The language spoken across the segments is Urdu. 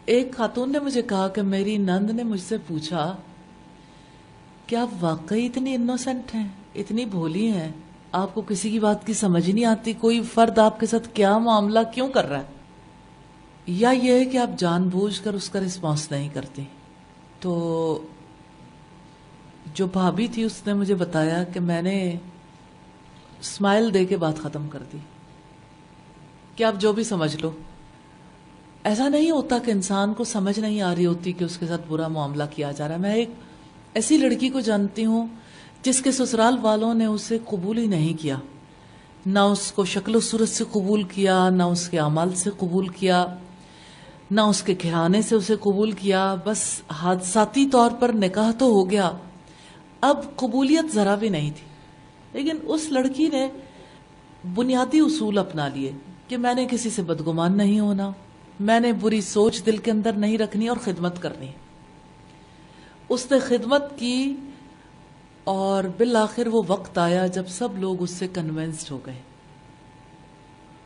ایک خاتون نے مجھے کہا کہ میری نند نے مجھ سے پوچھا کہ آپ واقعی اتنی انوسینٹ ہیں، اتنی بھولی ہیں، آپ کو کسی کی بات کی سمجھ نہیں آتی، کوئی فرد آپ کے ساتھ کیا معاملہ کیوں کر رہا ہے، یا یہ ہے کہ آپ جان بوجھ کر اس کا رسپانس نہیں کرتی؟ تو جو بھابھی تھی اس نے مجھے بتایا کہ میں نے اسمائل دے کے بات ختم کر دی کہ آپ جو بھی سمجھ لو۔ ایسا نہیں ہوتا کہ انسان کو سمجھ نہیں آ رہی ہوتی کہ اس کے ساتھ برا معاملہ کیا جا رہا ہے۔ میں ایک ایسی لڑکی کو جانتی ہوں جس کے سسرال والوں نے اسے قبول ہی نہیں کیا، نہ اس کو شکل و صورت سے قبول کیا، نہ اس کے اعمال سے قبول کیا، نہ اس کے گھرانے سے اسے قبول کیا، بس حادثاتی طور پر نکاح تو ہو گیا، اب قبولیت ذرا بھی نہیں تھی۔ لیکن اس لڑکی نے بنیادی اصول اپنا لیے کہ میں نے کسی سے بدگمان نہیں ہونا، میں نے بری سوچ دل کے اندر نہیں رکھنی اور خدمت کرنی۔ اس نے خدمت کی اور بالآخر وہ وقت آیا جب سب لوگ اس سے کنونسڈ ہو گئے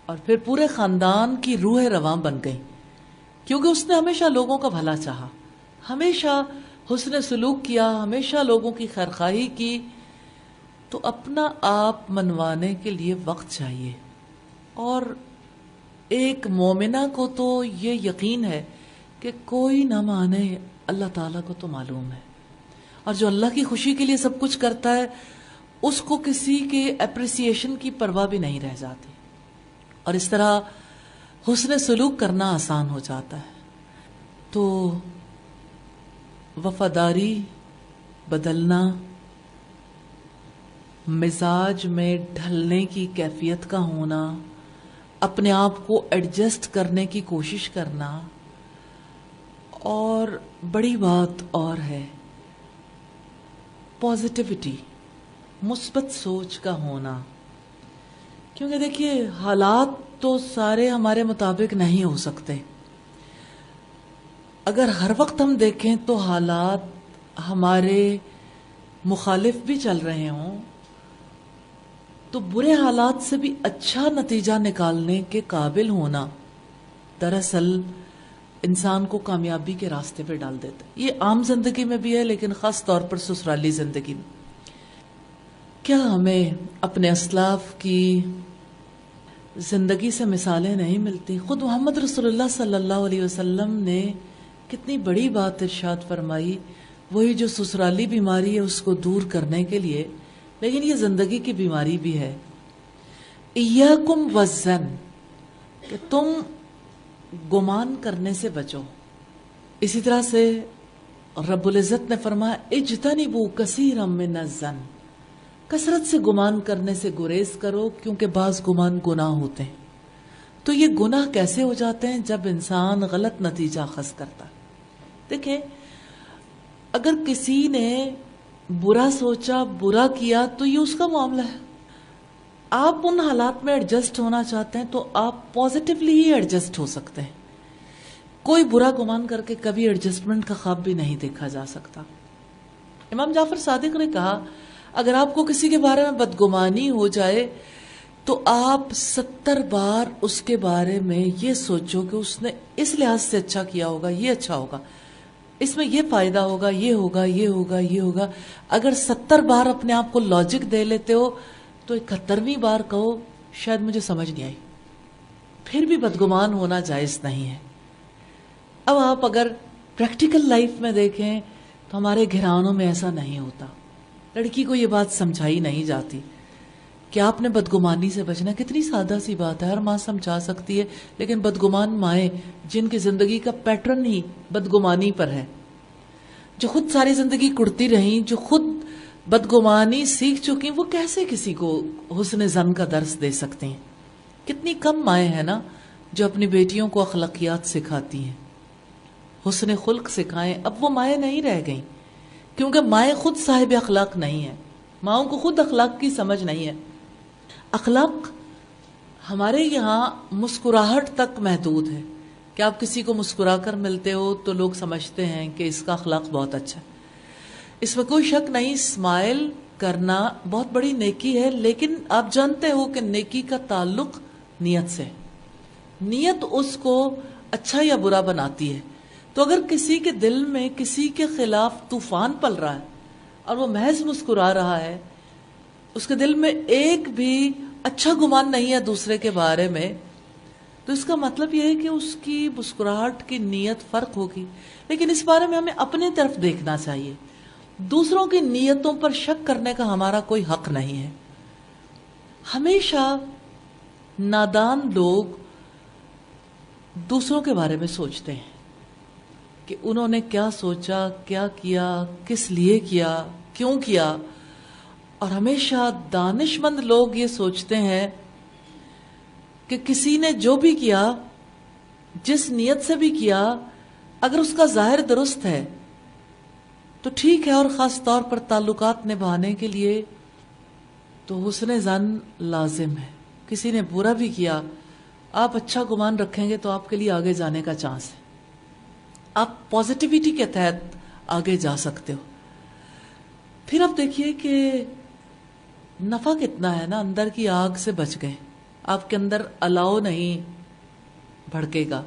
اور پھر پورے خاندان کی روح رواں بن گئی، کیونکہ اس نے ہمیشہ لوگوں کا بھلا چاہا، ہمیشہ حسن سلوک کیا، ہمیشہ لوگوں کی خیرخواہی کی۔ تو اپنا آپ منوانے کے لیے وقت چاہیے، اور ایک مومنہ کو تو یہ یقین ہے کہ کوئی نہ مانے، اللہ تعالیٰ کو تو معلوم ہے، اور جو اللہ کی خوشی کے لیے سب کچھ کرتا ہے اس کو کسی کے اپریسیشن کی پرواہ بھی نہیں رہ جاتی، اور اس طرح حسن سلوک کرنا آسان ہو جاتا ہے۔ تو وفاداری بدلنا، مزاج میں ڈھلنے کی کیفیت کا ہونا، اپنے آپ کو ایڈجسٹ کرنے کی کوشش کرنا، اور بڑی بات اور ہے پازیٹیوٹی، مثبت سوچ کا ہونا۔ کیونکہ دیکھیے حالات تو سارے ہمارے مطابق نہیں ہو سکتے، اگر ہر وقت ہم دیکھیں تو حالات ہمارے مخالف بھی چل رہے ہوں تو برے حالات سے بھی اچھا نتیجہ نکالنے کے قابل ہونا دراصل انسان کو کامیابی کے راستے پہ ڈال دیتا ہے۔ یہ عام زندگی میں بھی ہے، لیکن خاص طور پر سسرالی زندگی میں۔ کیا ہمیں اپنے اسلاف کی زندگی سے مثالیں نہیں ملتی؟ خود محمد رسول اللہ صلی اللہ علیہ وسلم نے کتنی بڑی بات ارشاد فرمائی، وہی جو سسرالی بیماری ہے اس کو دور کرنے کے لیے، لیکن یہ زندگی کی بیماری بھی ہے۔ ایاکم والظن، کہ تم گمان کرنے سے بچو۔ اسی طرح سے رب العزت نے فرمایا اجتنبوا کثیرا من الظن، کثرت سے گمان کرنے سے گریز کرو، کیونکہ بعض گمان گناہ ہوتے ہیں۔ تو یہ گناہ کیسے ہو جاتے ہیں؟ جب انسان غلط نتیجہ اخذ کرتا ہے۔ دیکھیں، اگر کسی نے برا سوچا، برا کیا، تو یہ اس کا معاملہ ہے۔ آپ ان حالات میں ایڈجسٹ ہونا چاہتے ہیں تو آپ پازیٹیولی ہی ایڈجسٹ ہو سکتے ہیں۔ کوئی برا گمان کر کے کبھی ایڈجسٹمنٹ کا خواب بھی نہیں دیکھا جا سکتا۔ امام جعفر صادق نے کہا اگر آپ کو کسی کے بارے میں بدگمانی ہو جائے تو آپ 70 بار اس کے بارے میں یہ سوچو کہ اس نے اس لحاظ سے اچھا کیا ہوگا، یہ اچھا ہوگا، اس میں یہ فائدہ ہوگا، یہ ہوگا، یہ ہوگا، یہ ہوگا۔ اگر 70 بار اپنے آپ کو لاجک دے لیتے ہو تو 71ویں بار کہو شاید مجھے سمجھ نہیں آئی، پھر بھی بدگمان ہونا جائز نہیں ہے۔ اب آپ اگر پریکٹیکل لائف میں دیکھیں تو ہمارے گھرانوں میں ایسا نہیں ہوتا، لڑکی کو یہ بات سمجھائی نہیں جاتی کہ آپ نے بدگمانی سے بچنا۔ کتنی سادہ سی بات ہے، ہر ماں سمجھا سکتی ہے، لیکن بدگمان مائیں جن کی زندگی کا پیٹرن ہی بدگمانی پر ہے، جو خود ساری زندگی کڑتی رہیں، جو خود بدگمانی سیکھ چکی، وہ کیسے کسی کو حسن ظن کا درس دے سکتے ہیں؟ کتنی کم مائیں ہیں نا جو اپنی بیٹیوں کو اخلاقیات سکھاتی ہیں، حسن خلق سکھائیں۔ اب وہ مائیں نہیں رہ گئیں، کیونکہ مائیں خود صاحب اخلاق نہیں ہیں، ماؤں کو خود اخلاق کی سمجھ نہیں ہے۔ اخلاق ہمارے یہاں مسکراہٹ تک محدود ہے کہ آپ کسی کو مسکرا کر ملتے ہو تو لوگ سمجھتے ہیں کہ اس کا اخلاق بہت اچھا ہے۔ اس میں کوئی شک نہیں، اسمائل کرنا بہت بڑی نیکی ہے، لیکن آپ جانتے ہو کہ نیکی کا تعلق نیت سے، نیت اس کو اچھا یا برا بناتی ہے۔ تو اگر کسی کے دل میں کسی کے خلاف طوفان پل رہا ہے اور وہ محض مسکرا رہا ہے، اس کے دل میں ایک بھی اچھا گمان نہیں ہے دوسرے کے بارے میں، تو اس کا مطلب یہ ہے کہ اس کی مسکراہٹ کی نیت فرق ہوگی. لیکن اس بارے میں ہمیں اپنی طرف دیکھنا چاہیے. دوسروں کی نیتوں پر شک کرنے کا ہمارا کوئی حق نہیں ہے. ہمیشہ نادان لوگ دوسروں کے بارے میں سوچتے ہیں کہ انہوں نے کیا سوچا، کیا کیا، کس لیے کیا، کیوں کیا. اور ہمیشہ دانش مند لوگ یہ سوچتے ہیں کہ کسی نے جو بھی کیا، جس نیت سے بھی کیا، اگر اس کا ظاہر درست ہے تو ٹھیک ہے، اور خاص طور پر تعلقات نبھانے کے لیے تو حسن ظن لازم ہے. کسی نے برا بھی کیا، آپ اچھا گمان رکھیں گے تو آپ کے لیے آگے جانے کا چانس ہے، آپ پازیٹیوٹی کے تحت آگے جا سکتے ہو. پھر آپ دیکھیے کہ نفع کتنا ہے نا، اندر کی آگ سے بچ گئے، آپ کے اندر الاؤ نہیں بھڑکے گا.